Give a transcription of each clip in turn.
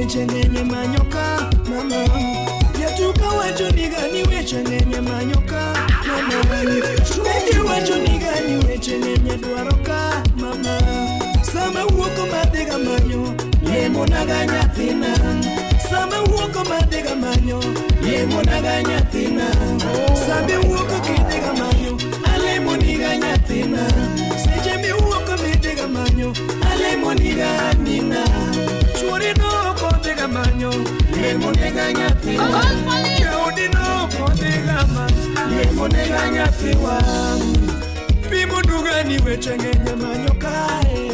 weche ng'enye manyoka mama. Yatuka wacho ni gani weche ng'enye manyoka mama. Negi wacho ni gani weche ng'enye dwaroka mama. Sama wuoko madhiga manyo lemo naga nyathina. Sama wuoko madhiga manyo lemo naga nyathina. Sabe wuoko kidhiga manyo alemo niga nyathina. Seche mi wuoko midhiga manyo alemo niga nina. Chwori no kodhiga manyo lemo niga nyathina. Jaudi no kodhiga manyo lemo niga nyathiwa. Pimo dugani weche ng'enye manyo kae.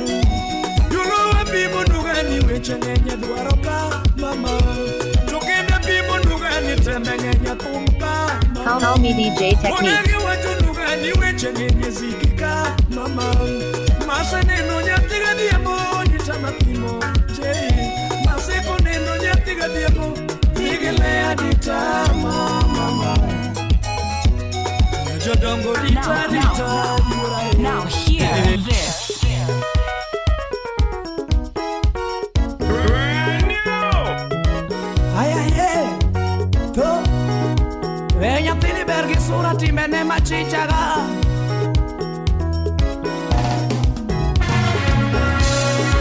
Yulowa pimo dugani weche ng'enye dwaroka mama. Tokenda pimo dugani tembe ng'enye thumka mama. Call me DJ Techniques. Onegi wacho dugani weche ng'enye zikika mama. Masa neno nyathiga diemo nitama pimo jei. Maseko neno nyathiga diemo nigile aditama mama. Jodongo rita rita Now hear this. Nyathini ber gi sura timbene machichaga.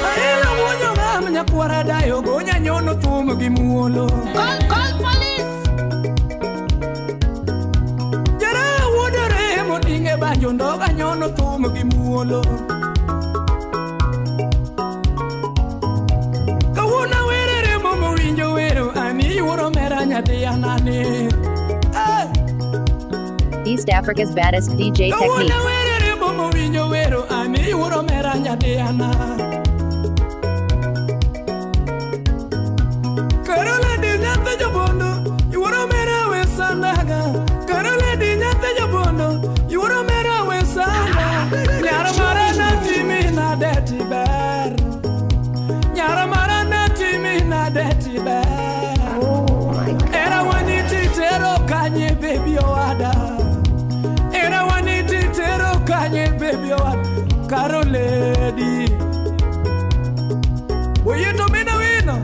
Aila wuonyo ng'am nyakwara dayo go nyanyono thum gi muolo. Call police. Jara wuodore modinge banjo ndoga nyono thum gi muolo. Kawuna werere momo winjo wero ani yuoro mera nyathi anani. East Africa's baddest DJ Techniques. Oh my God. Era waniti tero kanye baby oada. Era waniti tero kanye baby oada. Caro lady. Oyendo mina wino.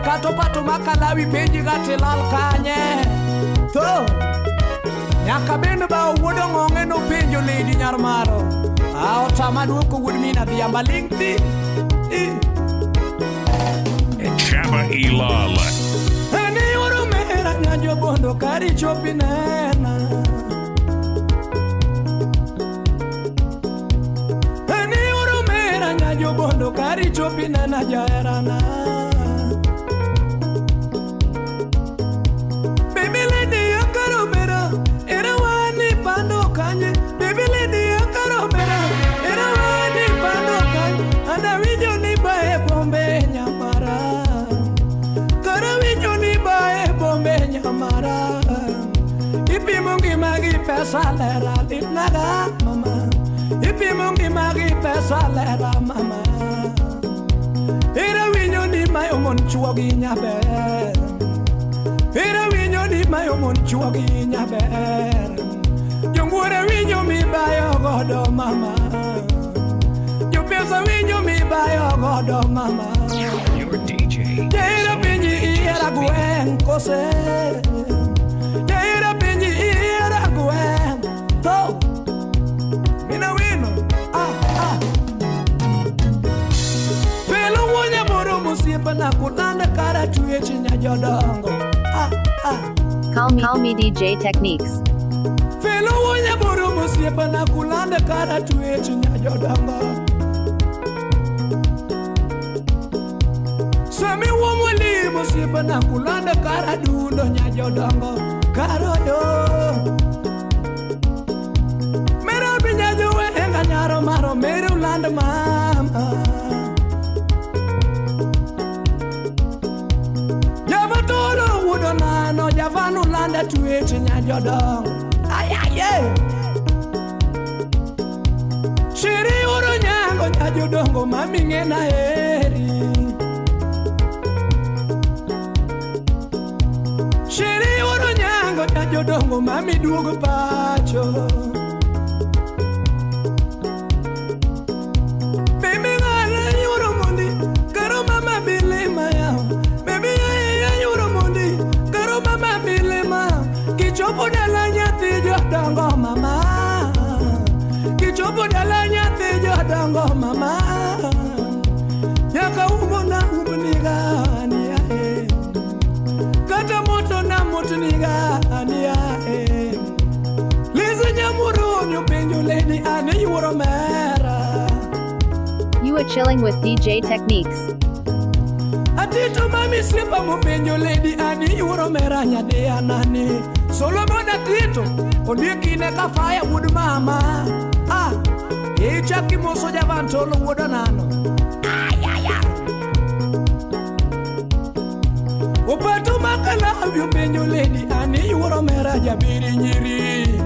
Pato pato makalawi penji gati lal kanye. To. Nyaka bendo ba wuodo ng'ong'e no penjo lady nyarmaro. Otama duoko wuod mina dhiamba lingti. Chama Ilala. Ani oro mera nyanjo bondo kari chopi nena. Ani oro mera nyanjo bondo kari chopi nena jaerana. Baby lady yakaro mera era wani pando kanye. Baby lady yakaro mera era wani pando kanye. Anda winjo ni bae bombe nyamara. Nyamara ipi mungi magi pesa lera litnaga mama. Ipi mungi magi pesa lera mama. Ira winyo ni mayo mon chuogi nyaber. Ira winyo ni mayo mon chuogi nyaber. Jongwore winyo mi bayo godo mama. Jopesa winyo mi bayo godo mama. Your DJ. Ira pinyi ira gwen kose. Ira pinyi ira gwen. To. Mina wino. Pelo wonya moro musiepa na kulanda kara tuye chinya jodongo. Call me DJ Techniques. Pelo wonya moro musiepa na kulanda kara tuye chinya jodongo. Sami womwali musipa na kulanda kara dundo nyajodongo karo yo. Mero binyajo wenga nyaro maro mero ulanda mama. Java tolo wudo nano javanu landa tuwechi nyajodongo. Ayaye. Shiri uro nyango nyajodongo mami ngena heri. Shiri uro nyango nyajodongo mami duogo pacho. Baby ngale yuro mundi karo mama bili maya. chilling with DJ Techniques. Atito mami sipa mupenyo lady ani yuro meranya de anani. Solomon atito ondikine ka firewood mama. Chaki moso javantolo wodanano. Upato makala avyo penyo lady ani yuro meranya biri nyiri.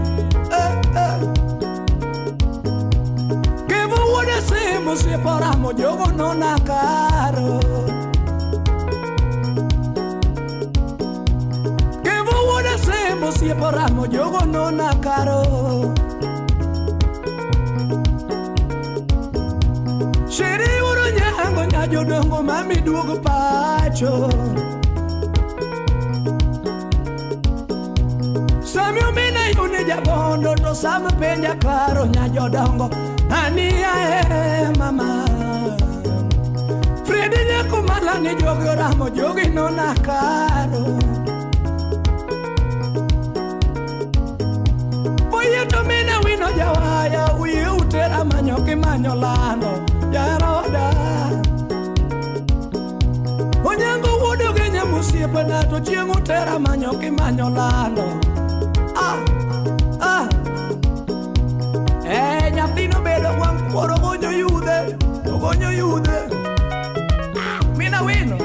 Kevo woda semo separamo jogo nona caro. Separamo jogo nona caro. Sheri uro nyango nyajo dongo mami duogo pacho. Samio mina yune jabondo to sam penja caro nyajo dongo ania mama. Fredi nyako malani jogo ramo jogi nona caro. Domina wino jawaya uye utera manyo kimanyo lando yaroda onyango wudo genya musiepa na to chieng utera manyo kimanyo lando nyathino bedo wang kuoro gonyo yude mina wino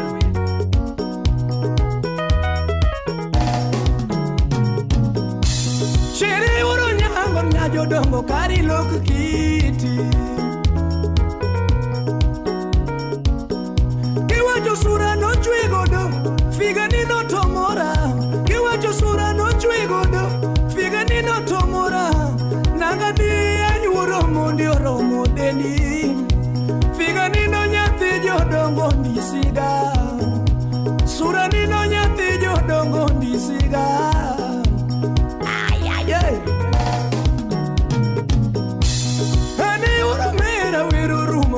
jodongo kari lok kiti kiwacho sura no chwegodo figa ni no tomora kiwacho sura no chwegodo figa ni no tomora nanga di anyuoro mondi oromo deni figa ni no nyathi jodongo ndisiga sura ni no nyathi jodongo ndisiga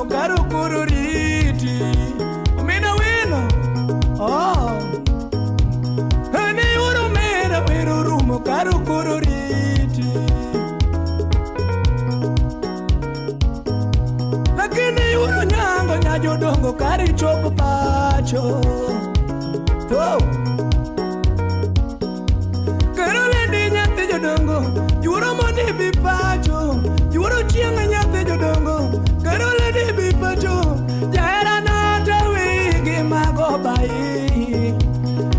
Caro cororiti, mina wino, ane uro mera vero rumo caro cororiti. Lakini uro nyango nyajo dongo cari chopo pacho. Caro lady nyate jodongo, yuro moni bipacho, yuro chianga nyate jodongo. Caro lady bipacho, jaera na ta wigi mago bai.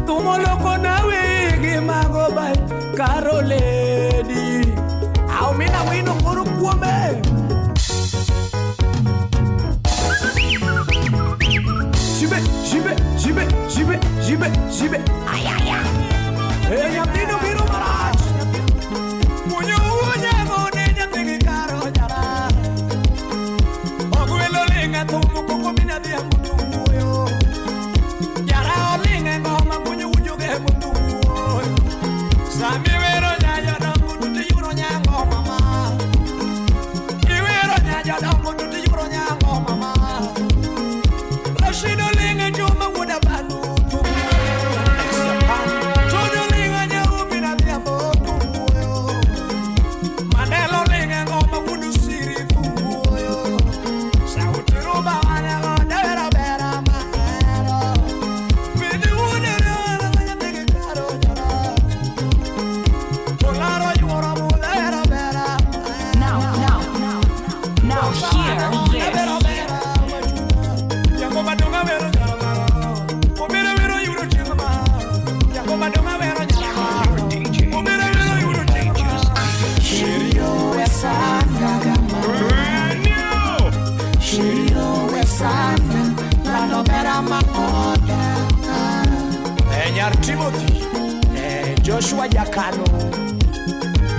Tumo loko na wigi mago bai. Caro lady, au mina wino kuru kuome. Jibe. Ay. Nyatino biro marach. Munyo ngone nyatini caro jara. Ogwelo linga tumu koko mina dia mutuyo. Jara linga ngoma munyo ujoge mutuyo. Sami vero nyayo dangu tuti yuro nyango mama. Iwero nyayo dangu tuti yuro nyango mama. Rashido linga juma muda banu. Timothy, Joshua Yakano,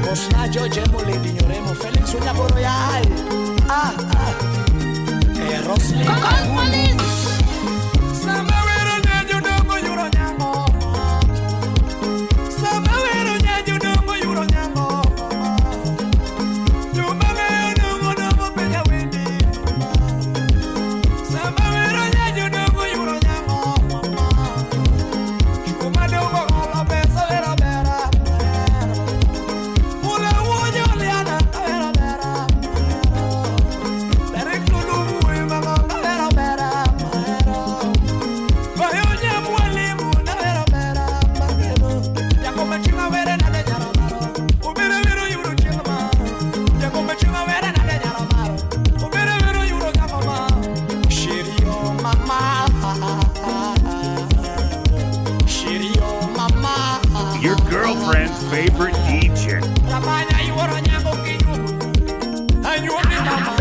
Mosna George Lady Yoremo, Felix Unyaboro Yai, Roslyn. Call police! Samawero nyanyo dongo yuro nyango. Samawero nyanyo dongo yuro nyango. Jumame dongo penya wendi. Samawero nyanyo dongo yuro nyango. Mama favorite DJ. Ramanya iworo nyango kinyumu. Anyuomi mama.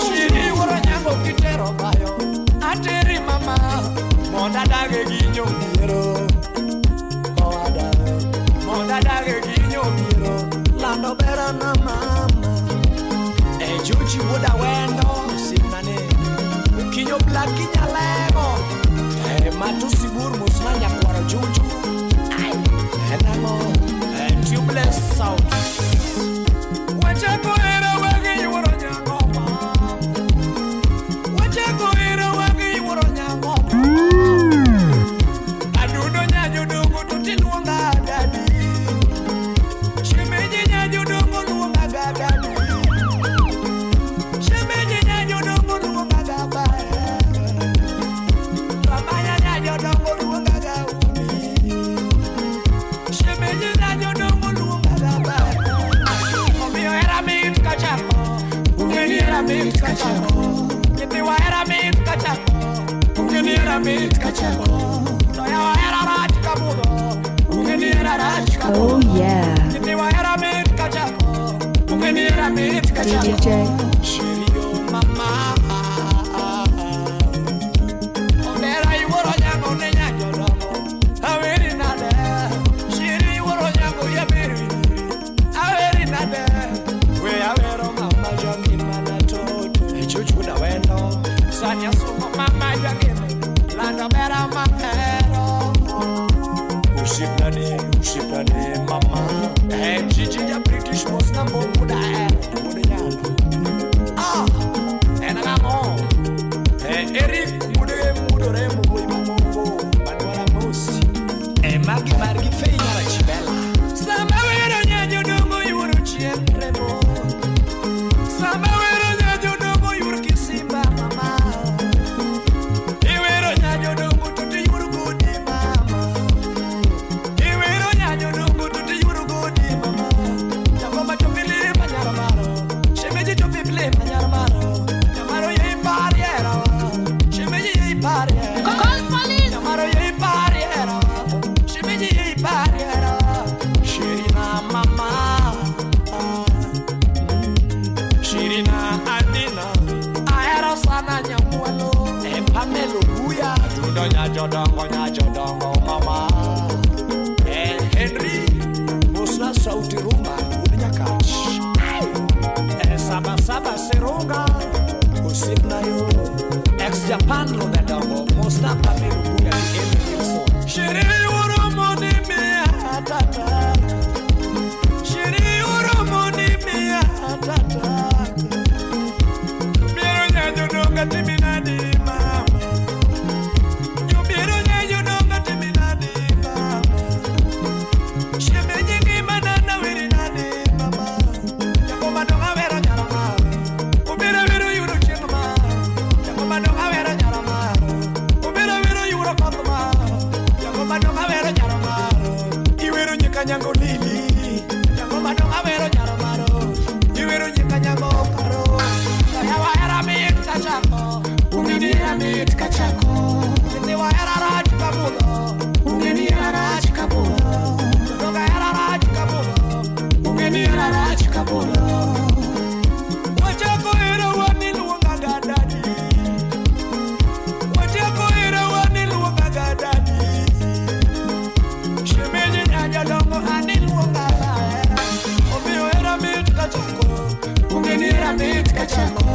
Shiri iworo nyango kitero bayo. Ateri mama. Monda dage ginyo miro. Oada. Monda dage ginyo miro. Lando bera na mama. Juji woda wendo. Simnane. Kinyo black kinya lego. Matusi bur musnanya kwaro juju. Enamo. Tubeless sound. Wachako era wagi iworo nyango mama. Wachako era wagi iworo nyango mama. Aduno nyanyo dongo tutiluonga dadi. Shemeji nyanyo dongo luonga dadi. Shemeji nyanyo dongo luonga dadi. Ramaya nyanyo dongo luonga dadi. Shemeji nyanyo dongo luonga dadi. Omio era mit kachako. Ungeni era mit kachako. Kitiwa era mit kachako. Ungeni era mit kachako. Toya era rach kabudo. Ungeni era rach kabudo. Oh yeah. Kitiwa era mit kachako. Ungeni era mit kachako. DJ. Shirio mama. Ondera iworo nyango ne nyanyo domo. Aweri nade. Shiri iworo nyango yaberi. Aweri nade. We awero mama jangi mana toto. Echuchuda wendo. Sanya sumo mama jangi. Lando bera mahero. Ushipnane mama. Gigi ya British most na muda muda nyalo. Enagamo. Eric mudore mugoi mamongo. Manuela mosi. Magi margi feina la chibella. Samba wero nyanyo dongo yuru chiemremo. Samba wero nyanyo dongo yuru kisimba mama. Iwero nyanyo dongo tuti yuru gudi mama. Iwero nyanyo dongo tuti yuru gudi mama. Yakoma topili panyaramaro. Shemeji topili panyaramaro. Yamaro yei pariera. Shemeji yei pariera. Call police. Yamaro yei pariera. Shemeji yei pariera. Shirina mama. Shirina Adina. Aero sana nyamuelo. Pamelo buya. Judo nyajodongo mama. Henry. Musna sauti rumba. Unyakach. Saba serunga. Usipna yo. Ex-Japan lo bedongo. Musna pamelo buya. Shiri uromo ni miya tata. Shiri uromo ni miya tata. Biro nyanyo donga timinadi mama. Biro nyanyo donga timinadi mama. Shemeji ngimana wiri nadi mama. Yakoma donga wero nyarama. Ubira wero yuro chingma. Yakoma donga wero nyarama. Ubira wero yuro kotma. Yakoma donga wero nyarama. Iwero nyika nyango lili. Yakoma donga wero nyarama. Iwero nyika nyango karo. Yawa era mit kachako. Ungeni era mit kachako. Kitiwa era rach kabudo. Ungeni era rach kabudo. Doga era rach kabudo. Ungeni era rach kabudo. Wachako era wani luonga gadadi. Wachako era wani luonga gadadi. Shemeji nyanya dongo ani luonga era. Omio era mit kachako. Ungeni era mit kachako.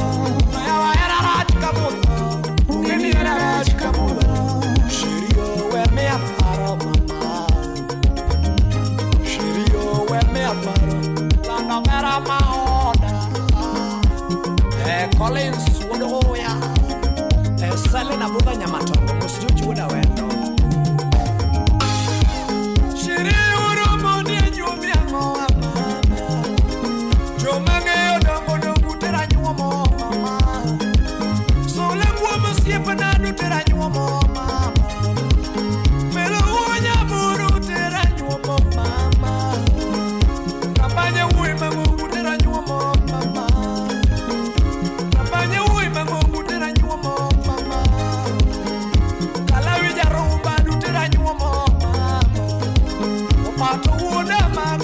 Yawa era rach kabudo. Ungeni era rach kabudo. Shirio we me aparo mama. Shirio we me aparo. Lando bera maoda. Collins wodoya. Selena buga nyamatongo. Musjuji woda wendo. Shiri uromo ni nyumi yango mama. Jomange odongo dongo tera nyuomo mama. Sole kuomo siepa nanu tera nyuomo mama. Melo uonya buru tera nyuomo mama. Kapanya ui mangu tera nyuomo mama. Kapanya ui mangu tera nyuomo mama. Kalawi jaruba du tera nyuomo mama. Opato uoda mama.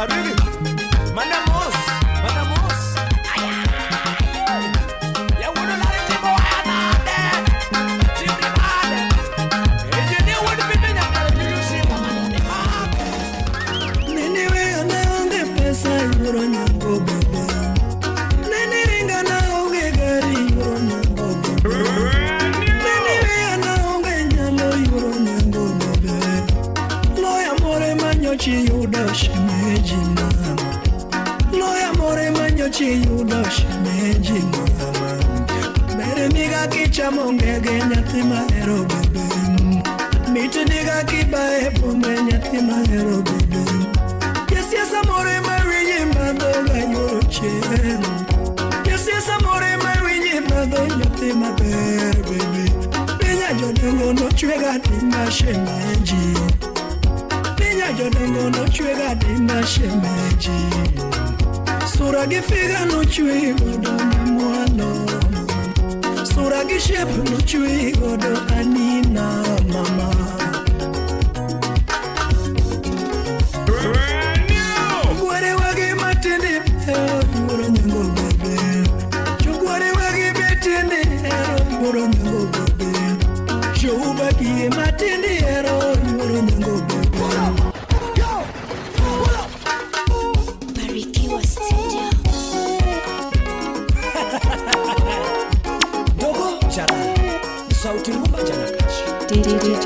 Habibi, Manamos. Ya uno la de tipo anade. Tipo anade. Engineer would be the number you see Nene we ana onge pesa yuro nyango bebe. Nene ringa na onge gari yuro nyango bebe. Nene we ana onge nyalo yuro nyango bebe. Loya more manyochi yudo shimeji mama. Loya more manyochi yudo shimeji mama. Mere miga kichamo ngege nyathi mahero bebe. Miti niga kibae pombe nyathi mahero bebe. Yes, amore marry mando ga yoro chen. Yes, amore marry mando nyathi maber baby. Pinya jodongo no chwega tima shemeji. Pinya jodongo no chwega tima shemeji. Sura gi figa no chwe godo mwano. Sura gi shape no chwe godo anina mama. Gware wage matende yoro nyango bebe. Gware wage betende yoro nyango bebe. Shoba gi matende yoro nyango bebe. Barikiwa Studio. Dogo jana. Sauti rumba jana kachi. DJ.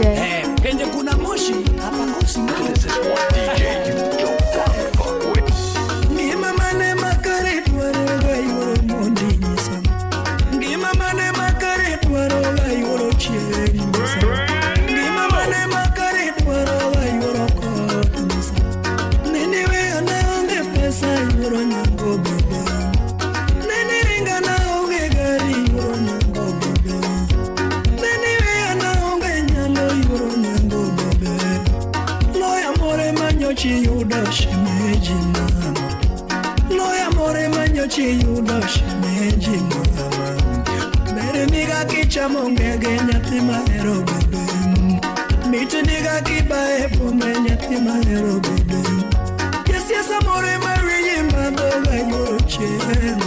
Penye kuna moshi hapa kosi. This is one DJ you don't wanna fuck with. Ngima mane makare dwaro ga yoro mondi nyisa. Ngima mane makare dwaro ga yoro chieng nyisa. Ngima mane makare dwaro ga yoro kot nyisa. Nene we ana onge pesa yoro nyango bebe. Nene ringa na onge gari yoro nyango bebe. Nene we ana onge nyalo yoro nyango bebe. Loya more manyochi yudo shimeji mama. Loya more manyochi yudo shimeji mama. Mere miga kichamo ngege nyathi mahero bebe. Miti niga kibae pombe nyathi mahero bebe. Yes, amore marry mando ga yoro chen.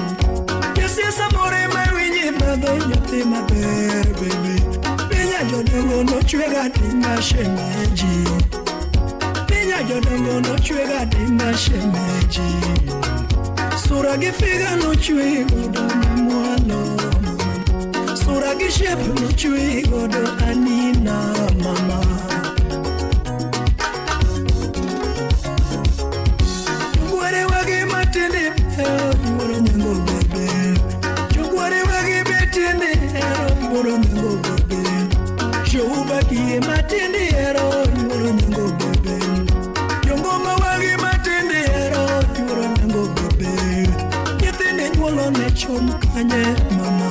Yes, amore marry mando nyathi maber bebe. Pinya jodongo no chwega tima shemeji. Pinya jodongo no chwega tima shemeji. Sura gi figa no chwe godo mwano. Sura gi shape no chwe godo anina mama. Gware wage matende yoro nyango bebe. Gware wage betende yoro nyango bebe. Shoba gi matende yoro nyango bebe. Yongoma wage matende yoro nyango bebe. Yetene nyuolo ne chom kanye mama.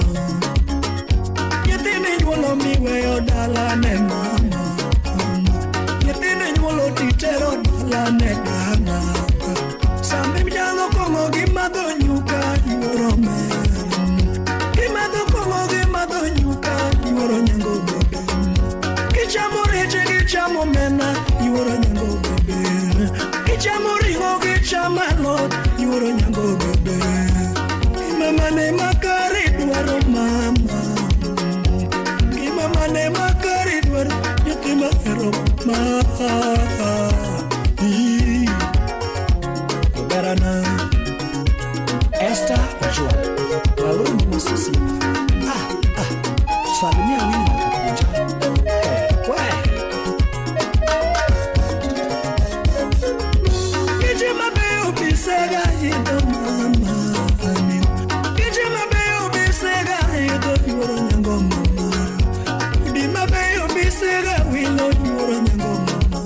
Yetene nyuolo miweyo dala ne mama. Yetene nyuolo titero dala ne dana. Sambe mjalo kongo gimadho nyuka yuoro mer. Gimadho kongo gimadho nyuka yuoro nyango bebe. Kichamo reche kichamo mena yuoro nyango bebe. Kichamo ringo kichamo alot yuoro nyango bebe. Mama ne makare dwaro mama. Mama ne makare dwaro nyathi mahero mama. Berana Esther Ochoa Wauru ni masusi. Salimia wini makakuja. Kijima beo bisega hido mama. Kijima beo bisega hido yoro nyango mama. Dima beo bisega wilo yoro nyango mama.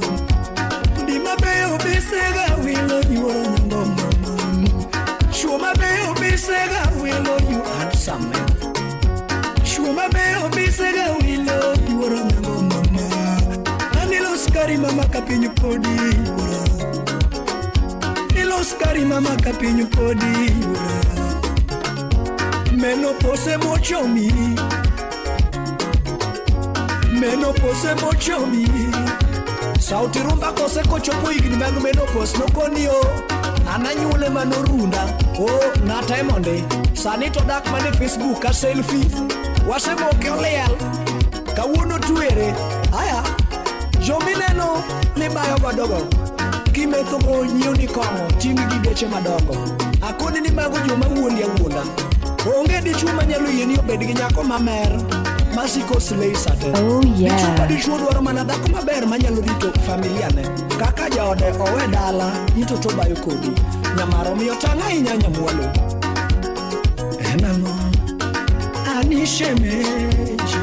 Dima beo bisega wilo yoro nyango mama. Shuma beo bisega wilo you handsome man. Shuma beo bisega wilo yoro nyango mama. Anilo skari mama kapinyu podi yura. Nilo skari mama kapinyu podi yura. Menopause mochomi. Menopause mochomi. Sauti rumba kose kochopo igni mangu menopause no konio. ananyuole manorunda natemonde sani to dak mane Facebook ka selfie wasemoke oliel kawuono tuere aya jomineno ni bayo godogo kimetho go nyiew ni kongo ting gi beche madongo akoni ni mago joma wuondi awuonda onge dichuo manyalo yeni obed gi nyako mamer masiko slay sate dichuo dichuo dwaro mana dhako maber manyalo rito familia ne kaka jaode owe dala nito to bayo kodi nyamaro miyo tanga inyanya mwalo enango anishemeji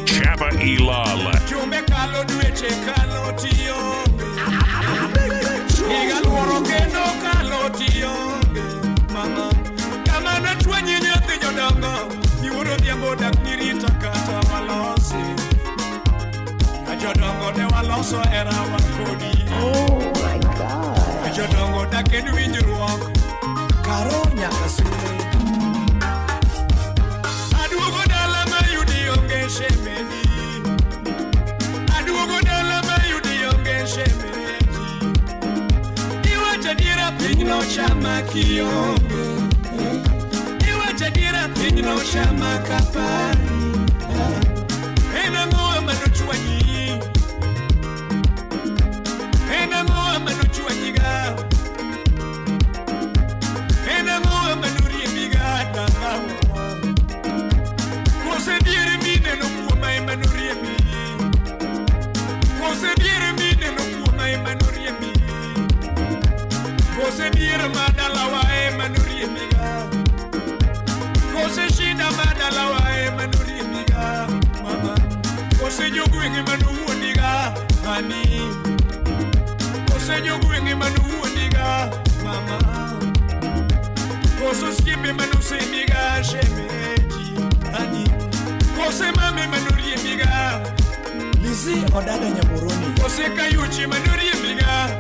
Chaba Ilala. Oh my God. Jodongo daken winjruok karo nyaka sule aduogo dala mayudi onge shemeni aduogo dala mayudi onge shemeni iwacho diera piny no chama kiongo iwacho diera piny no chama kapari enang'o mano Kose dier madala wae manuri miga. Kose shida madala wae manuri miga. Mama. Kose jogu ingi manu diga. Honey. Kose jogu ingi manu diga. Mama. Kose skipi manu semiga shemeji. Honey. Kose mame manuri miga. Lisi odada nyamuroni. Kose kayuchi manuri miga.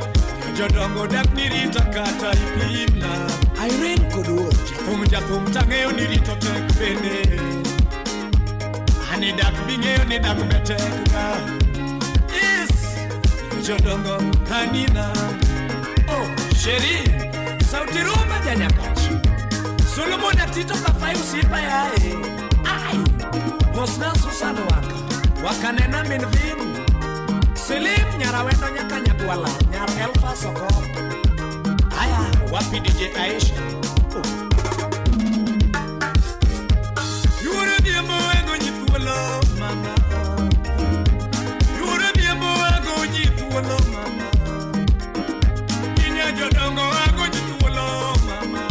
Jodongo dak nirita kata ipimna. Irene Koduocha jathum tang'eyo nirito tek bende. Ani dak bing'eyo ni dak betek ga. Yes, jodongo Hanina. Oh, Sheri, sauti rumba janyakachi. Solomon atito kafai usipa yae. Ai, Mosna Susan waka nena minvin. Selim nyarawendo nyaka nyagwala. Nyar Elfa Soko. Aya, wapi DJ Aisha. Yura diambo ego nyituolo mama. Yura diambo ego nyituolo mama. Inya jodongo ego nyituolo mama.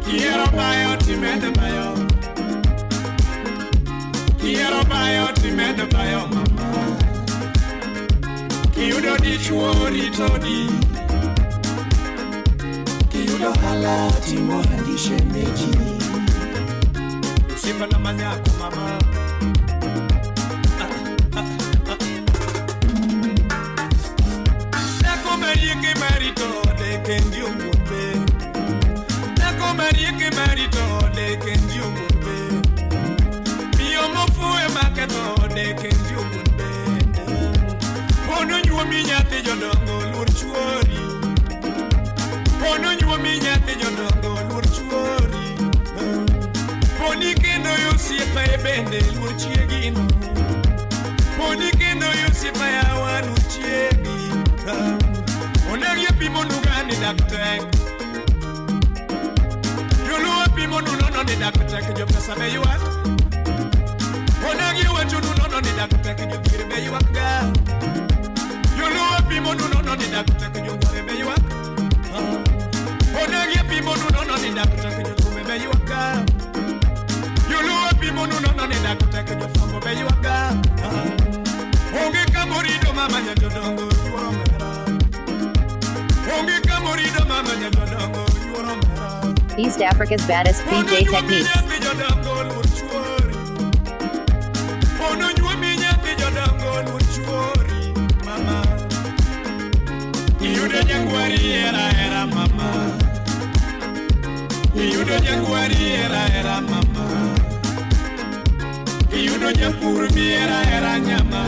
Quiero bayo timende bayo. Quiero bayo timende bayo mama. Kiudo di chuori todi. Kiudo halati mohandi shemeji. Simba na manyako mama. Nako marike marito de kendi umbe. Nako marike marito de kendi umbe. Mio mofue maketo de kendi umbe. Pono nyuo minyate jodongo lur chuori. Pono nyuo minyate jodongo lur chuori. Poni kendo yosiepa e bende lur chiegino. Poni kendo yosiepa ya wanu chiegi. Onerie pimo nugani daktek. Yoluwa pimo nunono ni daktek jo pesa be yuak. Onerie wachu nunono ni daktek jo dire be yuak ga. Yoluwa pimo nunono ni daktek jo gore be yuak. Onerie pimo nunono ni daktek jo kume be yuak ga. Yoluwa pimo nunono ni daktek jo fambo be yuak ga. Onge kamorido mama nyandodongo yuoro mera. Onge kamorido mama nyandodongo yuoro mera. East Africa's baddest PJ techniques. Pono nyuo minyate jodongo lur chuori mama. Iyudo jangwari era mama. Iyudo jangwari era mama. Iyudo japur era nyama.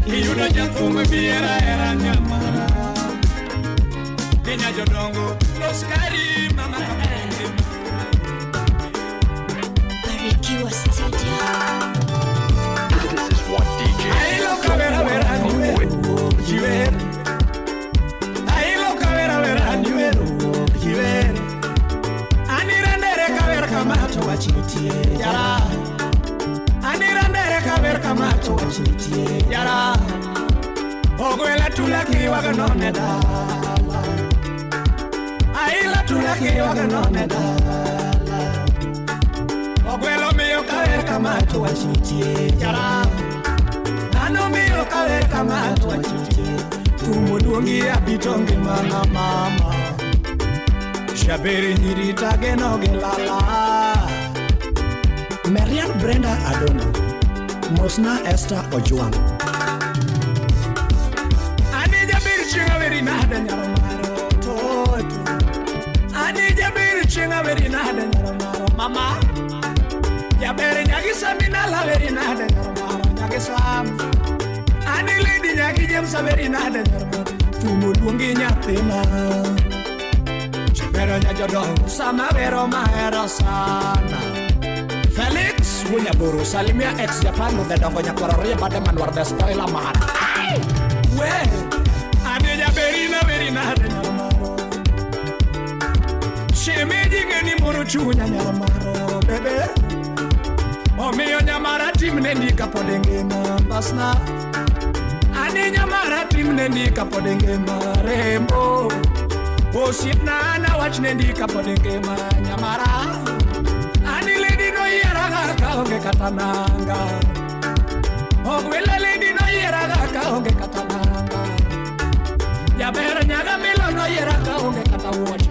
Iyudo jathum era nyama. Dinya jodongo los kari mama. Barikiwa Studio. This is one DJ. Ahí lo cabera vera niwer. Ahí lo cabera vera niwer. Anirandere cabera kamato wachitie yara. Anirandere cabera kamato wachitie yara. Ogwela tulaki waganone dala. Ahí la tulaki waganone dala. Ogwelo miyo cabera kamato wachitie yara. Ano miyo cabera kamato wachitie. Tumo duongi abitongi mama. Shaberi nyirita genoge lala. Marian Brenda Adono. Mosna Esther Ojuang. Ani jabiri chinga veri nada nyaromaro toto. Ani jabiri chinga veri nada nyaromaro mama. Jaberi nyagisa minala veri nada nyaromaro nyagisam. Ani lady nyagi jemsa veri nada nyaromaro. Tumo duongi nyathina. Pero nyajodongo sama vero mahero sana. Felix Wunyaburu salimia ex Japan de dongo nyakororie bade manwar despoil amar. We ane jaberina verina de nyamaro. Shemeji ngeni muru chunya nyamaro bebe. Omiyo nyamara timne ndika podengina basna. Ani nyamara timne ndika podenge marembo Osipna na wachne ndika podenge nyamara Ani lady no yeraga kaonge katananga Ogwela lady no yeraga kaonge katananga Yabera nyaga melo no yeraga kaonge katawoche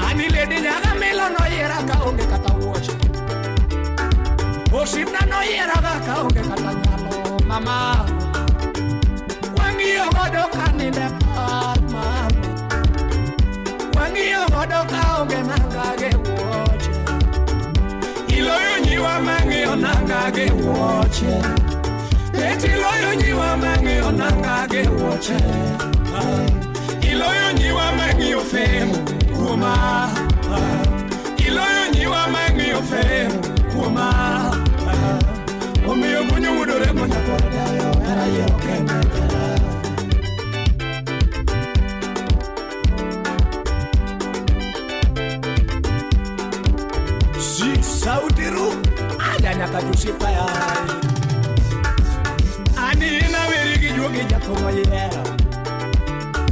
Ani lady nyaga melo no yeraga kaonge katawoche Osipna no yeraga kaonge katanyalo mama Wangiyo godoka ninde mama Wangiyo godoka onge nangage woche Iloyo nyiwa mangiyo nangage woche Eti iloyo nyiwa mangiyo nangage woche Iloyo nyiwa mangiyo femu kuma Iloyo nyiwa mangiyo femu kuma Omiyo kunyo mudore mwenye kwa dayo Era yo kende Sautiru adanya kajusipa ya Ani na weri gijugi jatomo yera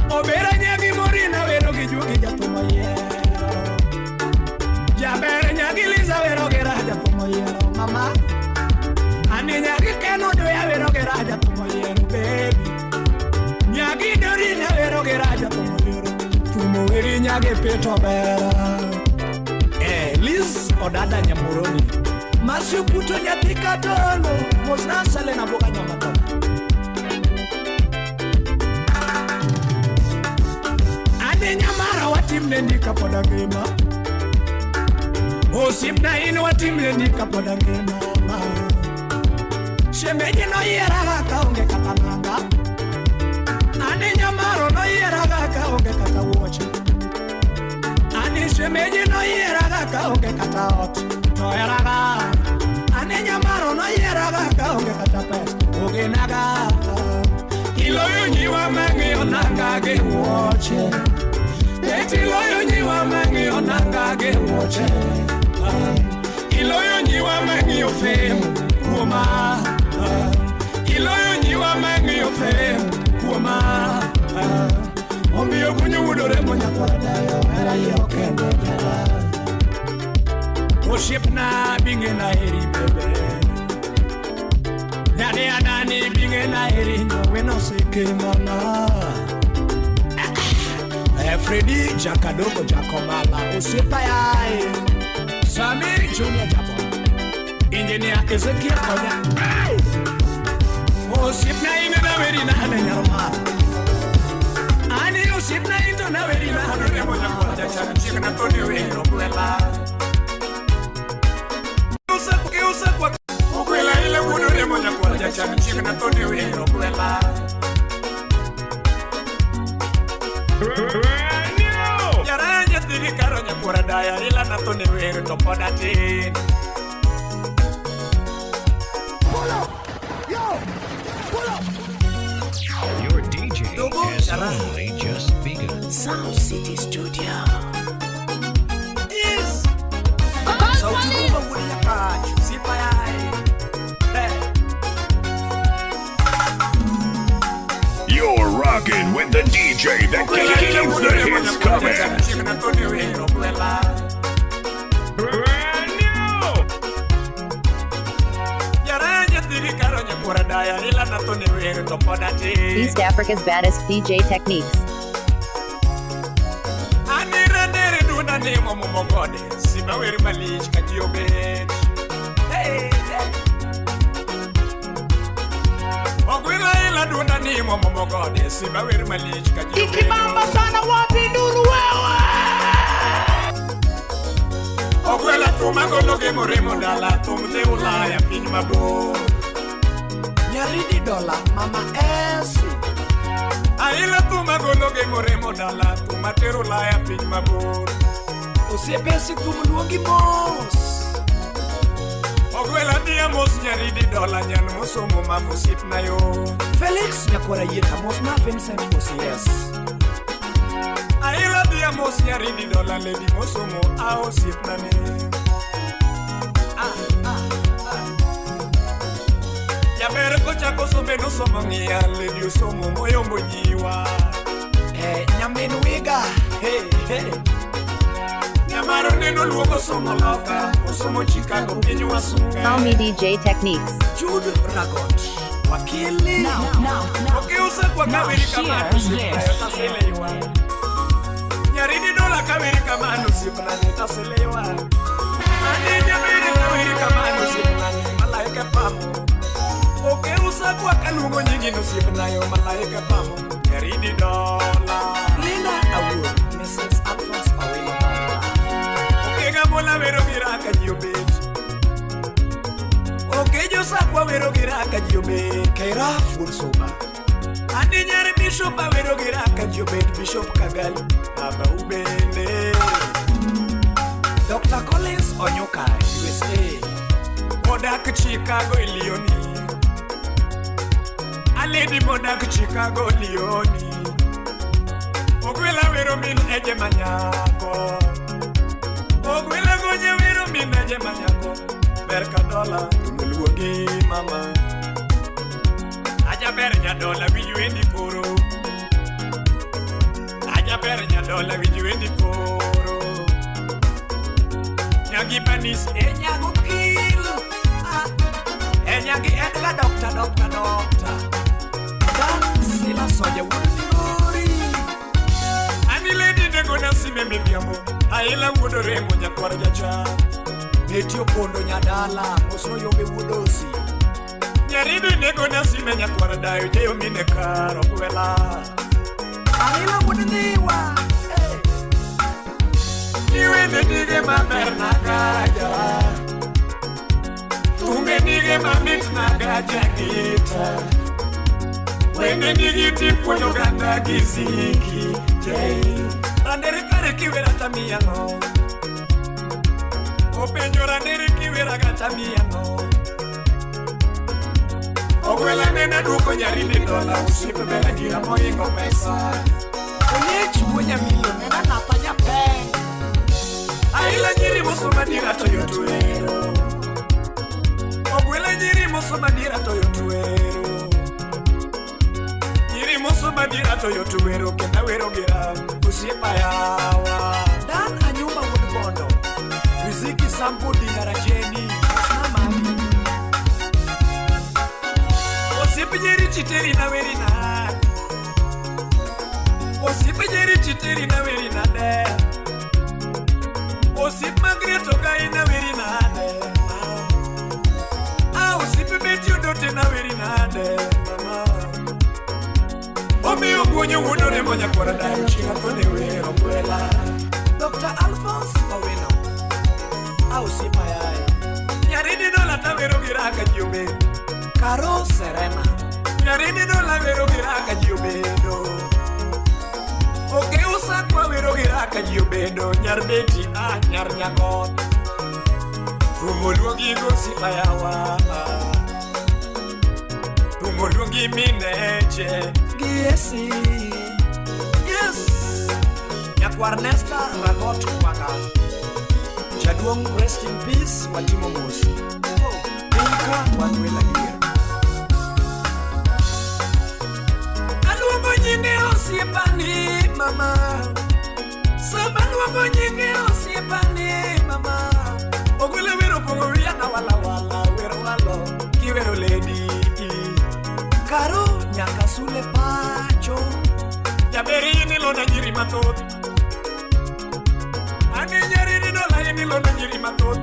Obera nyagi mori na wero gijugi jatomo yera Jabere nyagi liza wero gera jatomo yera mama Ani nyagi keno doya wero gera jatomo yera baby Nyagi dori na wero gera jatomo yera Tumo weri nyagi peto bera Liz odada nyamuroni Masio puto nyatika tolo Mosna sale na boka nyamatona Ane nyamara watimne ndika poda ngema Osipna ino watimne ndika poda ngema Shemeji no yeraga kaonge katananga Ane nyamaro no yeraga kaonge katawoche Ani shemeji no yeraga kaonge kataot To yeraga Ani nyamaro no yeraga kaonge katapes Oge naga Iloyo nyiwa mangi onangage woche Eti iloyo nyiwa mangi onangage woche Iloyo nyiwa mangi ofemu Kuma Iloyo nyiwa mangi ofemu Kuma Omiyo kunyo udore monya kwa dayo Era yo kende jara Oshipna binge na heri bebe Nyane anani binge na heri nyowe no seke mana Freddy Jakadogo Jakomala Osipa yae Samiri Junior Jabo Engineer Ezekiel Konya Osipna ine na weri na hane nyaroma Ani Osipna into na weri na hane nyaroma Chika na toni wero kwela Usa kwa Ukwela ile kudure moja kwa Chika na toni wero kwela Yaranya tiri karonya kwa daya Ila na toni wero topoda tin Your DJ has only just begun. Sound City Studio. Yes. Call police. You're rocking with the DJ that keeps the hits coming. Brand new! East Africa's baddest DJ techniques. Ikibamba sana wapi nuru wewe Ogwela tumagologe moremo dala tumte ulaya piny mabor Nyaridi dola mama esi Aila tumagologe moremo dala tumatero ulaya piny mabor Osiepesi kumluongi mos Ogwela dia mos nyaridi dola nyan mosomo mamosip na yo Felix nyakora yeta mos na Vincent Mosies Aila dia mos nyaridi dola lady mosomo aosip na ne Ya bere kocha nyako sombe no somo ngia ledio somo moyo monyiwa nyamin wiga nyamaro neno luogo somo loka somo Chicago piny wasunga Call me DJ Techniques. Jude Ragot wakili ukiusa kwa kawiri kama usitaselewa nyarini dola kawiri kama usitaselewa ani nyamiri kawiri kama usitaselewa malaika pamo ukiusa kwa kalungo nyingi usitaselewa malaika pamo nyarini dola Linda Award Mrs. Alphonse Awilo ukega mola wero giraka jiobet Okejo sakwa wero giraka jiobet Kaira Fursuba Andi nyari Bishop wero giraka jiobet Bishop Kagali Aba ubende Dr. Collins Onyoka USA Modak Chicago Leoni Aledi Modak Chicago Leoni Ogwela wero min eje manyako Ogwela gonye wero min eje manyako Berka dola tumuluogi mama Aja bernya dola wijuendi koro Aja bernya dola wijuendi koro Nyagi panis nyago kilo Nyagi edla dokta Dan sila soja wuri Ani lady nego na sime mibiamo Aila wudo remo nyakwara jacha Netio kondo nyadala Oso yombe wudosi Nyaridi nego na sime nyakwara dayo Jeyo mine karo kwela Aila wudiwa Niwe nige maber na gaja Tunge nige mamit na gaja kita Wenge nigi tipuonyo ganda giziki Randere kare kiwera tamia no Openyo randere kiwera gatamia no Ogwela nena duko nyarinde dola Usipe bela gira moingo pesa Onyechi mwenye milo nena napanya pen Aila nyiri musoma dira toyotuero Ogwela nyiri musoma dira toyotuero Moso madira toyotu wero kenda wero gira Usiepa yawa Dan anyuma wudubondo Riziki sampo dinara jeni Osama Osipe jeri chiteri na weri na Osipe jeri chiteri na weri na de Osipe magreto gai na weri na de Osipe beti odote na weri na de Mama Omi ugunye wudore monya kwara dayo Chika kone wero kwela Dr. Alphonse Owino Ausipa yae Nyaridi dola ta wero giraka jiome Karo Serena Nyaridi dola wero giraka jiobedo Oke usa kwa wero giraka jiobedo Nyarbeti nyar nyakot Rumoluogi gosipa yawa Rumoluogi mineche Giesi Yes Nyakwar Nesta Ragot Waka Jaduong rest in peace Watimo Mosi Inka Wanwela Gir Aluongo nyinge osiepani mama Sama luongo nyinge osiepani mama Ogwele wero pongo wia na wala wala Wero walo Kiwero lady Karo nyaka sule pacho Jaberi ini lona nyiri matot Ani nyari ni dola ini lona nyiri matot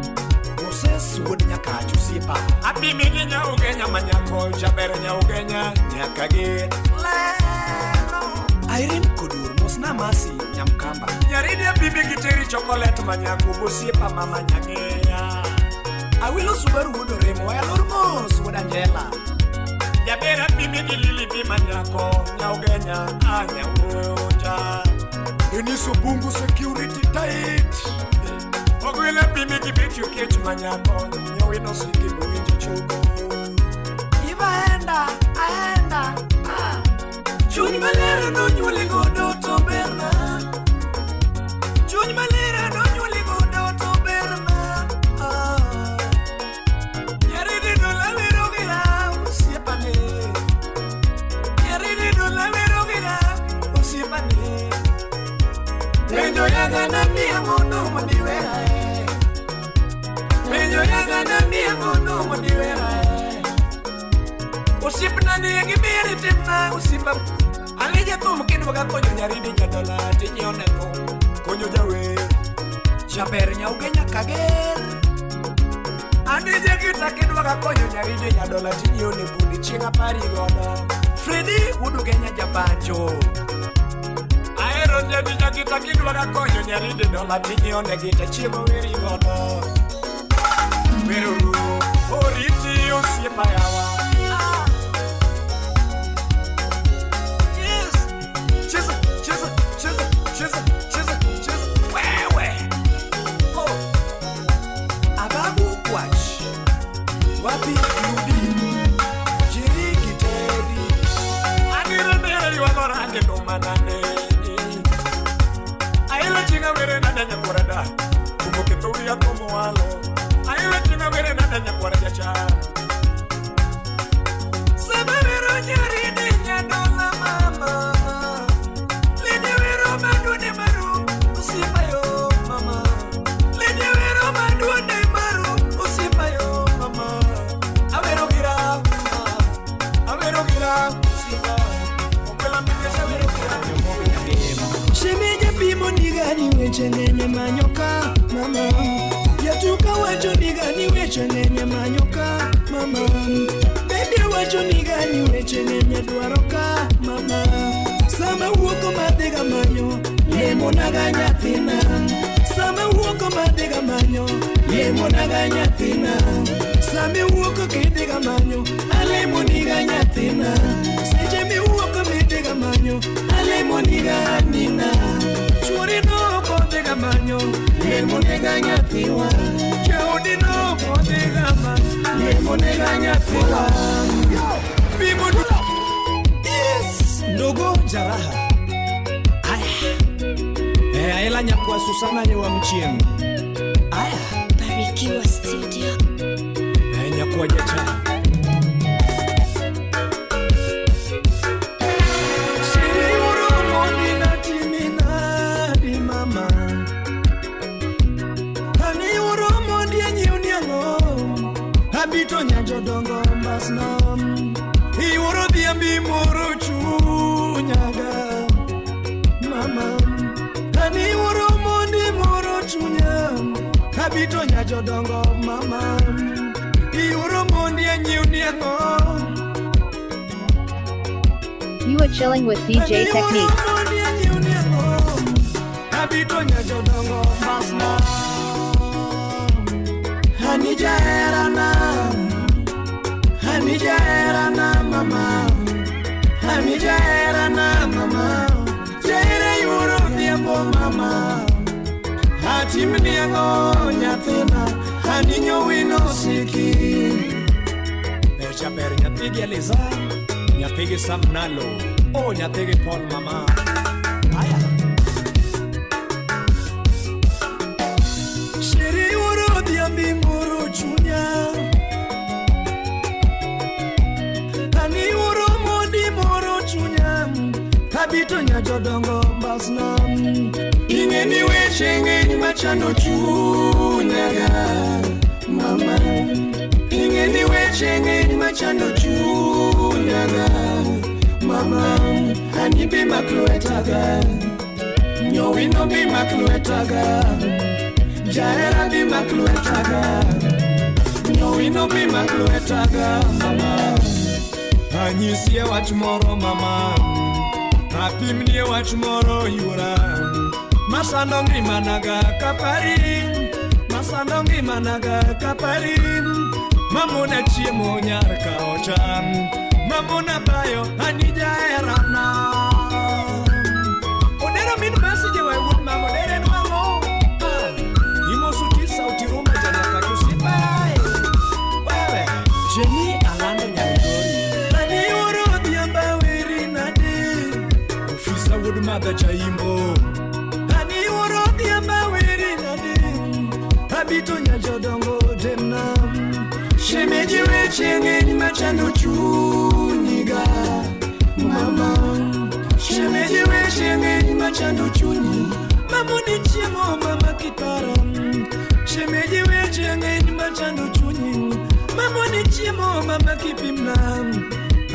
Moses wood nyaka chusipa Abi migi nya ugenya manyako Jabere nya ugenya nyaka gir Leno Irene Kudur Musna Masi nyamkamba Nyari ni abi migi teri chocolate manyako Busipa mama nyangea Awilo Subaru wodo remo Elurmos woda njela Yabera bimi gilili bima nyako Nyaugenya nyauja Eniso bungu security tight Ogwele bimi gibiti ukechu manyako Nyawino siki mwinji chuko Iva aenda Chunyi malera no nyuli godo to berna Chunyi malera no nyuli godo to berna Yaridi no la vero gira Usiepane yaga na miangono modiwera Penyo yaga na miangono modiwera Usipna ni gibiri timna usipa Alija tu mkini waka konyo nyaridi nyadola Tinyone ko konyo jawe Jaber nyaugenya kager Anija kita kini waka konyo nyaridi nyadola Tinyone budi chinga pari gono Freddy udugenya jabanjo Aero nyadi nyakita kini waka konyo nyaridi dola Tinyone gita chimo wiri gono Weruru oriti usipa yawa Wapi yudi Jiriki teri Anira nere yuagora ande no manane Aila chinga were nada nyakorada Kumoke turia como alo Aila chinga were nada nyakorada cha Sababero nyari de nyadola mama Lede wero madune maru Usipayo mama Lede wero madune maru Usipayo mama Shemeja pimo nigani weche nenye manyoka mama Yatuka wacho nigani weche nenye manyoka mama Bebe wacho nigani weche nenye dwaroka mama Sama uoko madega manyo Lemo naganya tina Sama uoko madega manyo Lemo naganya tina Same uoko kedega manyo Alemo niganya tina Seje mi uoko medega manyo Alemo niganina Churi no kodega manyo Lemo niganya tiwa Chaudi no kodega manyo Lemo niganya tiwa Bimo Yes Ndogo jaraha Aya Aela nyakwa Susana nyewa mchiemu Aya Barikiwa Studio. Nyakwa jacha Siri uromo nina timina di mama Hani uromo di nyuniango Habito nyanjo dongo mbasnam I uro di ambi moro chunyaga Mama Hani uromo di moro chunyam Habito nyanjo dongo mama You are chilling with DJ Techniques. Hanijaerana mama Hanijaerana mama Jaere yuro diembo mama Hatimniango nyathina Haninyo wino siki Chaper nyathigi Eliza Nyathigi Samnalo O nyathigi Paul mama Aya Shiri uro diambi muro chunya Hani uro modi muro chunya Habito nyajodongo mbasnam Ingeni weche ngeni machano chunyaga Mama Ingeni weche ngeni machano chunyaga Mama Hanibi makluetaga Nyowino bi makluetaga Jaera bi makluetaga Nyowino bi makluetaga Mama Hanyisie wach moro mama Apimnie wach moro yura Masando ngimanaga kapari Masando ngimanaga kapari Mamona chiemo nyar ka ocham Mamona bayo hanijaerana Odero min message we would mama dere no mamo Imo suti sauti ruma jana kakusipa Wewe Jenny Alando Nyamidori Nani uro diamba wiri nadi Ufisa would mother chaimbo Nani uro diamba wiri nadi Habito nyajodongo demnam Shemeji weche ngeni machano chunyiga Mama Shemeji weche ngeni machano chunyi Mamoni chiemo mama kitaram shemeji weche ng'eny machando chunyi Mamoni chiemo mama kipimnam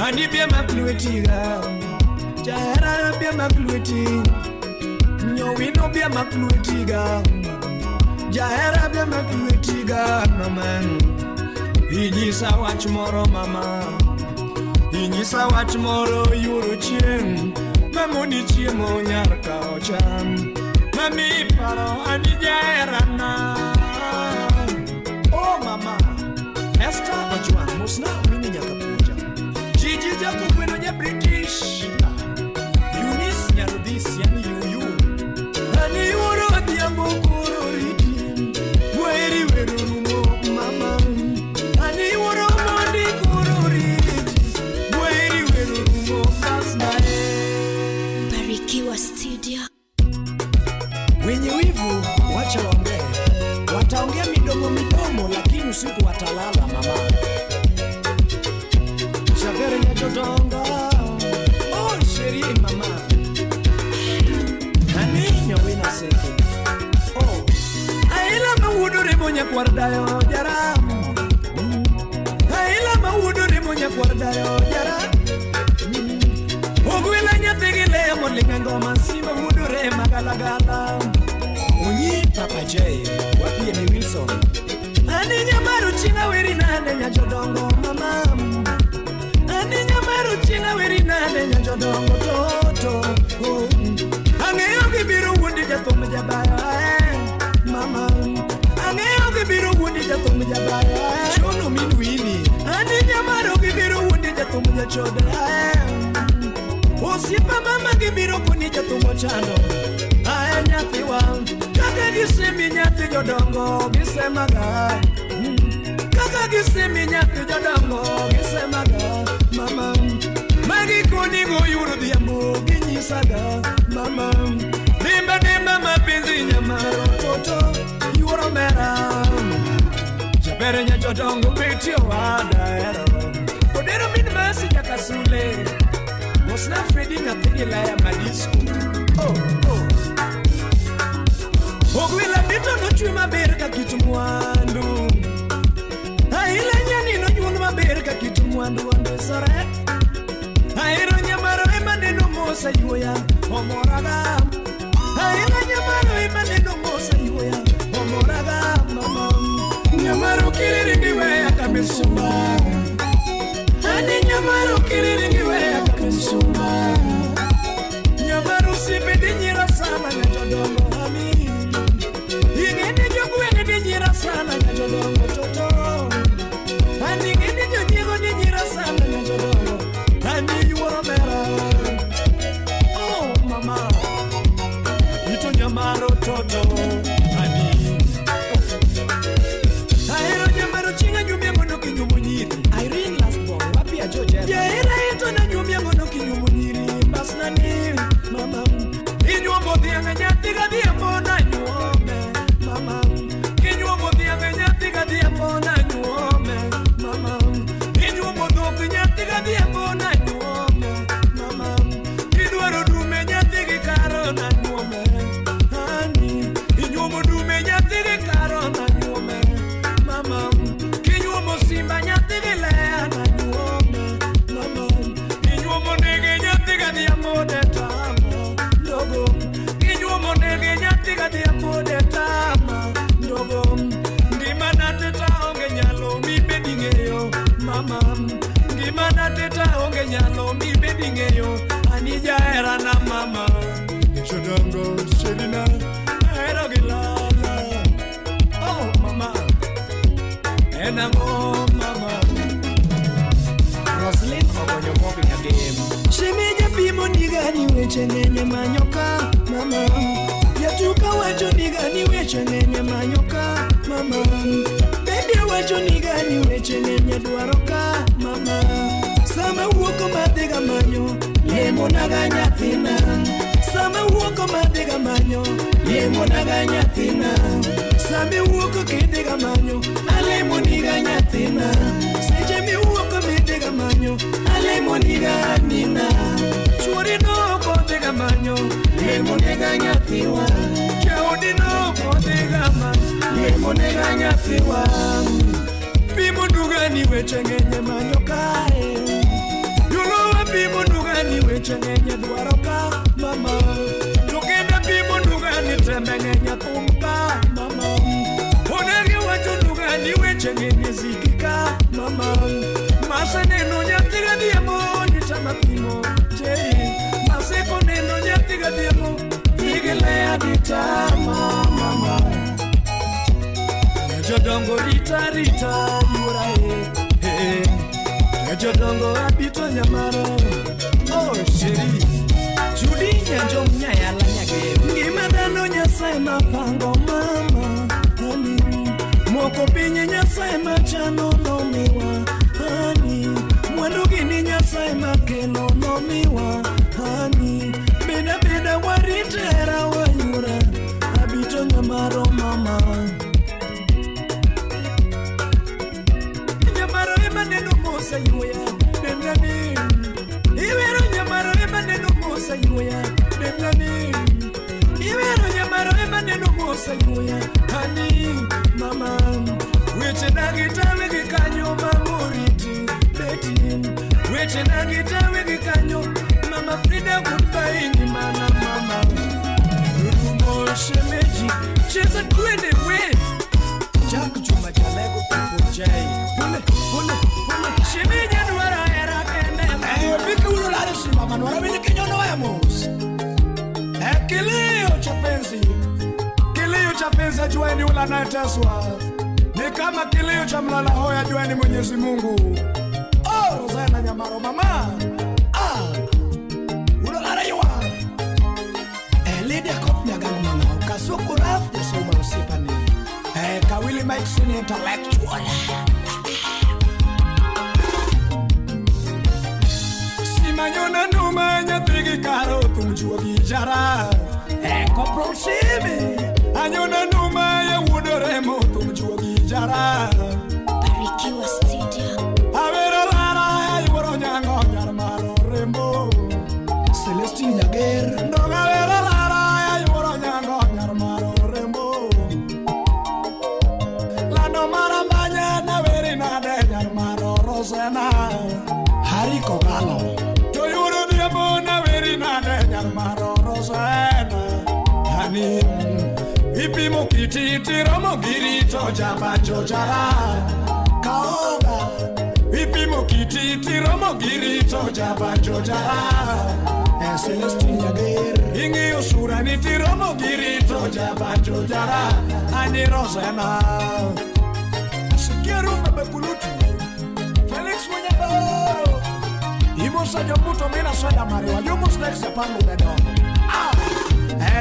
Ani bia maklwetiga Jahera bia maklweti Nyowino bia maklwetiga Jahera bia maklwetiga mama Inyisa wach moro mama Inyisa wach moro yuro chiem Mamoni chiemo nyar kao cham Mami paro ani jaherana Oh mama Esther Ojwang musna wini nyaka puja Gigi jako gweno nya British Eunice nyarudis yani yuyu Ani yuro diambo kuro ridi Mweri werurumo mama Ani yuro mondi kuro ridi Mweri werurumo kasnae Barikiwa Studio. Wenye wivu wacha waongee, wataongea midomo midomo, lakini usiku watalala mama. Shabere nyachotanga, oh sheri mama. Nani nyawina seke, oh. Aila mawudu remonya kwardayo jaram. Aila mawudu remonya kwardayo jaram. Ogwila nyategile molinga ngoma simba mudure magalagala Unyi Papa J wapie ni Wilson Ani nyamaru chinga weri nande nyajodongo mama Ani nyamaru chinga weri nande nyajodongo toto Angeyo kibiru wundi jatomu jabaya mama Angeyo kibiru wundi jatomu jabaya Chono minuini Ani nyamaru kibiru wundi jatomu jachode Osipa mama gibiro kuni jatumo chando Ae nyati wang Kaka gisemi nyati jodongo Gisemaga Kaka gisemi nyati jodongo Gisemaga Mama Magi kuni goyuru diambo Ginyisaga Mama Dimba dimba mapinzi nyamaro Toto Yuro mera Jabere nya jodongo Betio wada ero Kodero minimasi jakasule Mosna Freddy Nathaniel ya madisco Oh, oh Ogwila bito no chui maberka kitumuandu Aila nyani no nyunu maberka kitumuandu wande sore Airo nyamaro emane no mosa yuya Omoraga Aila nyamaro emane no mosa yuya Omoraga mama Nyamaro kiriringiwe ya kamisuma Ani nyamaro kiriringiwe ya kamisuma Nyamaro sipedi nyira sana nyajodongo hami Ingeni jogwene di nyira sana nyajodongo toto Ani ngeni jonyigo di nyira sana nyajodongo Ani yuoro mera Oh mama Ito nyamaro toto Ani Aero nyamaro chinga nyumia mono kinyumu nyiri Irene last born wapi George Yaira ito na nyumia mono kinyumu nyiri Basnani mama Inyuombo dhianga nyatiga dhiambo na nyuome mama Inyuombo dhianga nyatiga dhiambo na nyuome mama Inyuombo dhoki nyatiga dhiambo na nyuome mama Idwaro dume nyatigi karo na nyuome Hani Inyuombo dume nyatigi karo na nyuome mama Kinyuombo simba nyatigi lea na nyuome mama Inyuombo nege nyatiga dhiambo de tamo ndogo Inyuombo nege nyatiga dhiambo de tamo ndogo Ngima nateta onge nyalo mibedi ng'eyo mama Ngima nateta onge nyalo mibedi ng'eyo Ani jahera na mama Jodongo Sherina Ahero gilala Oh mama Enango mama Roslyn ogonyo mobi nyagem Shemeja pimo nigani weche ngenye manyoka mama Yatuka wacho nigani weche ngenye manyoka mama Bebe wacho nigani weche ngenye dwaroka mama Sama uoko madhiga manyo Lemo naga nyathina Sama uoko madhiga manyo Lemo naga nyathina Sama uoko kidhiga manyo Alemo niga nyathina Seche mi uoko midhiga manyo Alemo niga nina Churi no kodhiga manyo Lemo niga nyathiwa nyakiwa Pimo dugani weche ngenye manyo kae Yulowa pimo dugani weche ngenye dwaro ka mama Tukenda pimo dugani tembe ngenye tumka mama Onegi wacho dugani weche ngenye zikika mama Masa neno nyatiga diemo nitama pimo Jei Maseko neno nyatiga diemo Nigele aditama mama Jodongo rita yura Jodongo abito nyamaro Oh sheri Judy nyanjo mnyayala nyage Ngima dano nyasaye mapango mama Hani Moko pinye nyasaye machano nomiwa Hani Mwendo gini nyasaye makelo nomiwa Hani Beda waritera wanyura Abito nyamaro mama Neno mosa yuya demgani Ibero nyamaro eba neno mosa yuya demgani Ibero nyamaro eba neno mosa yuya Hani mama Weche nagitawe gikanyo mamoriti Beti Weche nagitawe gikanyo Mama Frida goodbye ni mana mama Rumo shemeji Cheza kwene we Jack Juma Jalego People J Pule Shimija duwara era kende Viki ulo lari shima manuara wili kinyono wa emos Kilio cha penzi jueni ula naeteswa Ni kama kilio cha mlala hoya jueni Mwenyezi Mungu Oh Rosana Nyamaro mama Ulo lari yuwa Lydia Kopnya gangu mama Kasuku raf Yasuma usipani Kawili Mike Suni intellectual Simanyona numa nyatigi karo tumjua gijara Corporal Simi Anyona numa ya wudoremo tumjua gijara Barikiwa Studio. Avera lara ya yuwaro nyango nyarmaro rembo Celestine Nyager Ndonga vera lara ya yuwaro nyango nyarmaro rembo Lano marambanya na veri nade nyarmaro Rosena Hariko Galo Toyuro diamo na veri nade nyarmaro Rosena Hani Ipimo kiti tiromo girito jaba jojara Kaoga Ipimo kiti tiromo girito jaba jojara Celestine Nyager Ingi usura ni tiromo girito jaba jojara Ani Rosena Sikiru mabekulutu Felix Wenyabo Imusa Jomuto mina sweda mariwa Yumus next japan udedo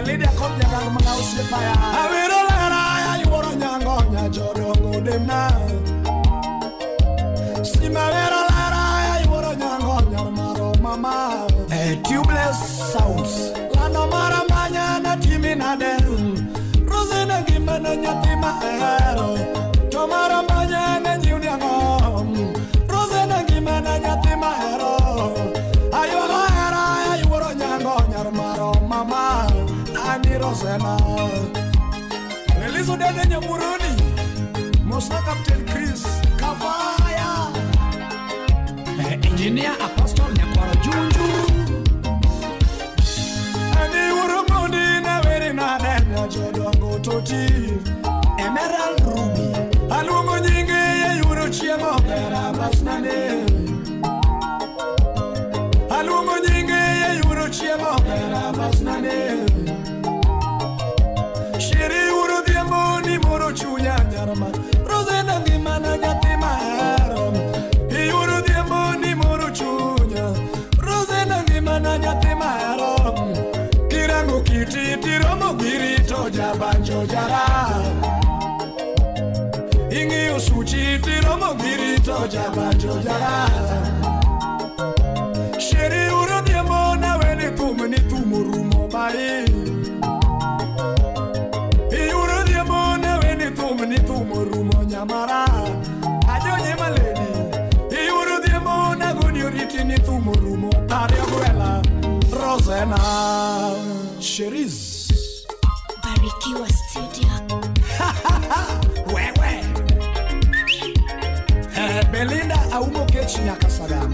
Lydia Kopnya gangu mga usipaya Awiro lera ya yuwaro nyango Nyajodongo demna Simavero lera ya yuwaro nyango Nyarmaro mama Tubeless Sounds Lano marambanya na timi na deru Rosena gimana nyatima ero Tomarambanya na nyuniango Rosena gimana nyatima ero Ayo lera ya yuwaro nyango Nyarmaro mama Ani Rosena Elizo dede nyamuruni Mosta Captain Chris Kavaya Engineer Apostle Nyakwaro Junju Ani urumuni na veri na denya Jodongo toti Emerald Ruby Alungu nyingi ye yuro chiemo Pera basnane Alungu nyingi ye yuro chiemo Pera basnane Shiri uro diemo ni moro chunya nyarma Rosena ngimana nyatima hero I uro diemo ni moro chunya Rosena ngimana nyatima hero Kirangu kiti tiromo girito jabanjo jara Ingi usuchi tiromo girito jabanjo jara Shiri uro diemo na weni tumni tumurumo bai Ni tumurumo nyamara Ajo nyema lady Iuru diemo na guni uriti ni tumurumo Tari abuela Rosena Sheriz Barikiwa Studio. Wewe Aluongo kech nyaka Sagam.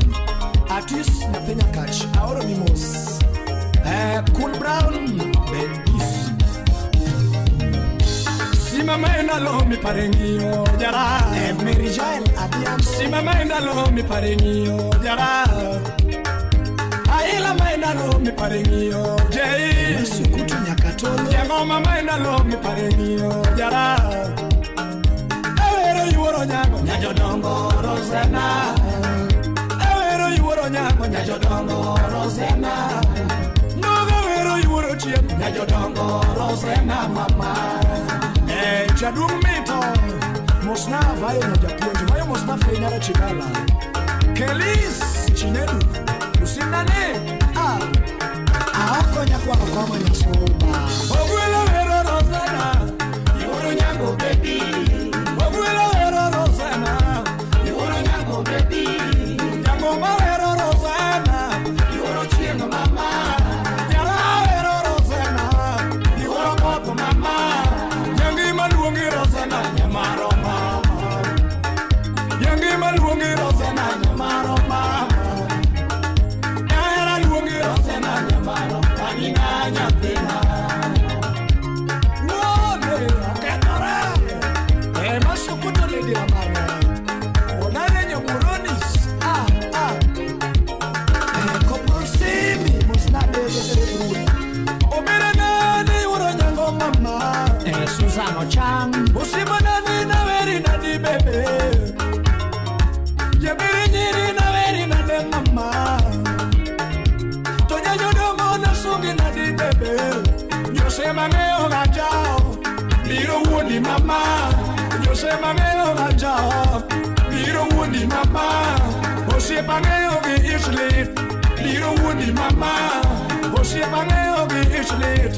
Artist Nathenya Kach. Aoro mimos. Cool Brown. Bendis. Sima maina lo mi parengio jara. Mary Jael Adiam. Sima maina lo mi parengio jara. Aila maina lo mi parengio jei. Masukutu nyakatolo. Jangoma maina lo mi parengio jara. Ewero yuoro nyango nyajodongo Rosena. Ewero yuoro nyango nyajodongo Rosena. Noga ewero yuoro chiem nyajodongo Rosena mama. Jadung mito Mosna vayo na japuonji Vayo mosna feinyara chigala Kelis chinedu Usinane Aoko nyakwa kama nyasoba Ogwelo vero Rosena Yuoro nyango baby Ogwelo vero Rosena Yuoro nyango baby Nyangoma vero Rosena Yuoro chiengo mama Nyara vero Rosena Yuoro kopo mama Maluongi Rosena nyamaro mama. Yangi maluongi Rosena nyamaro mama. Era luongi Rosena nyamaro panina nyathina. Wode aketore. Masukuto lady amara. Onale nyamuronis. Koprosimi musnade de. Omera nani uro nyango mama. Susano Chang Usimana na veri na di bebe Yabiri nyiri na veri na de mama Tonya yodongo na sungi na di bebe Yose mangeo gajao Liro wudi mama Yose mangeo gajao Liro wudi mama Ose pangeo gi islit Liro wudi mama Ose pangeo gi islit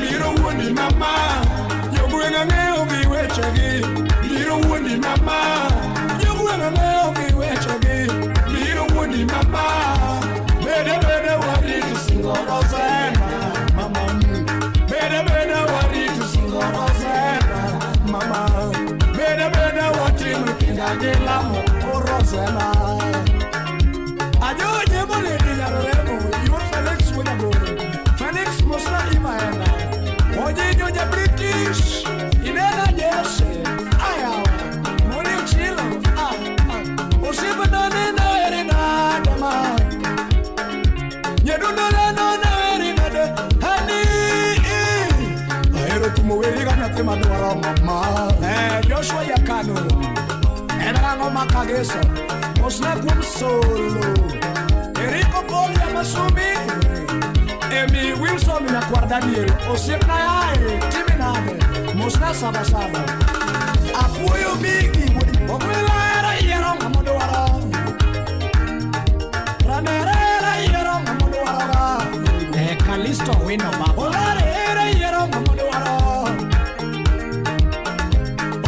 Liro wudi mama Yogwenga neo gi wechegi Liro wudi mama Yogwenga neo gi wechegi Liro wudi mama Bede bede wari tu singo Rosena Mama Bede bede wari tu singo Rosena Mama Bede bede wati mkinga gilamo Rosena Ajo nyemo ledi nyaroremo Yor Felix Wunabo Felix Mosna Imaena Oye nyonya British Inena Jesse Ayawa Moni uchilo Usipa nane na erina dama Nyedundole no na erina de Hani Aero tumuweli gana tema duwara mama Joshua Yakano Enrango Makageso Mosna kum solo Eriko Poli Amasumi Emi Wilson na kwa Daniel Osipna yae Timinade Mosna Saba Saba Apuyo Bigi Okwila era yero Ngamodo wara Ranera yero Ngamodo wara Kalisto wino baba Olare era yero Ngamodo wara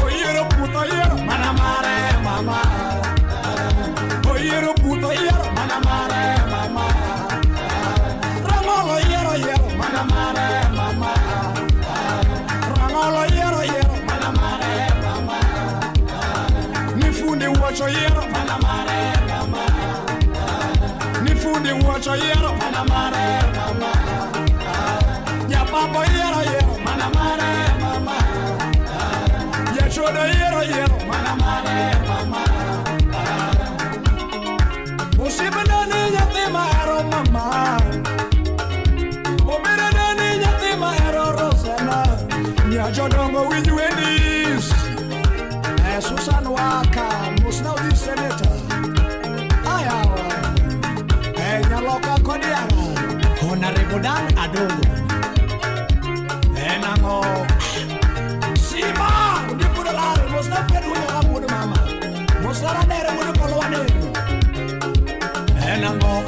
Oyero puto yero Manamare mama Oyero puto yero Manamare mama Rangolo yero yero Manamare mama Rangolo yero yero Manamare mama Nifundi wacho yero Manamare mama Nifundi wacho yero Manamare mama Nyapapo yero yero Manamare mama Yachodo yero yero Manamare mama Usibana nyathima ero mama Omera nani nyathima ero Rosena Nyajodongo winju endis Susan Waka Musna udi senator Ayawa Nyaloka Kodiara Honorable Dan Adongo Enango Sima Udipudalari Musna pedu nyakamudu mama Musna radere mudu kolwane Enango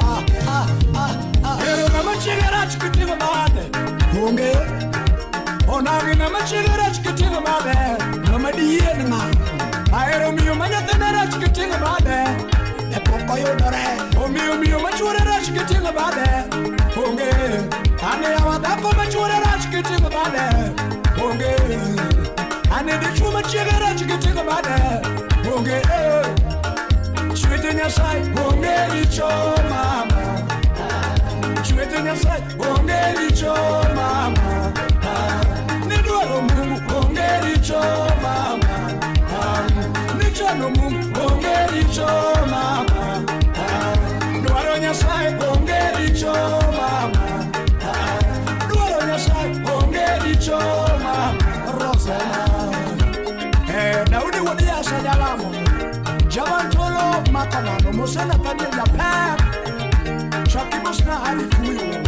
Ero nama chigara chikitiga maade Honge Onagi nama chigara chikitiga maade Nama diye nga Aero miyo manyathana chikitiga maade Epoko yodore Omiyo miyo machura chikitiga maade Honge Ane yawadako machura chikitiga maade Honge Ane dichuma chigara chikitiga maade Honge Chwete Nyasaye onge richo mama. Chwete Nyasaye onge richo mama. Ni dwaro Mungu onge richo mama. Ni chano Mungu onge richo mama. Dwaro Nyasaye onge richo mama. Dwaro Nyasaye onge richo mama. Rosana Daudi wadiasa jalamo Javantolo makanano Mosena kanye Japan Shakibosna halikuyo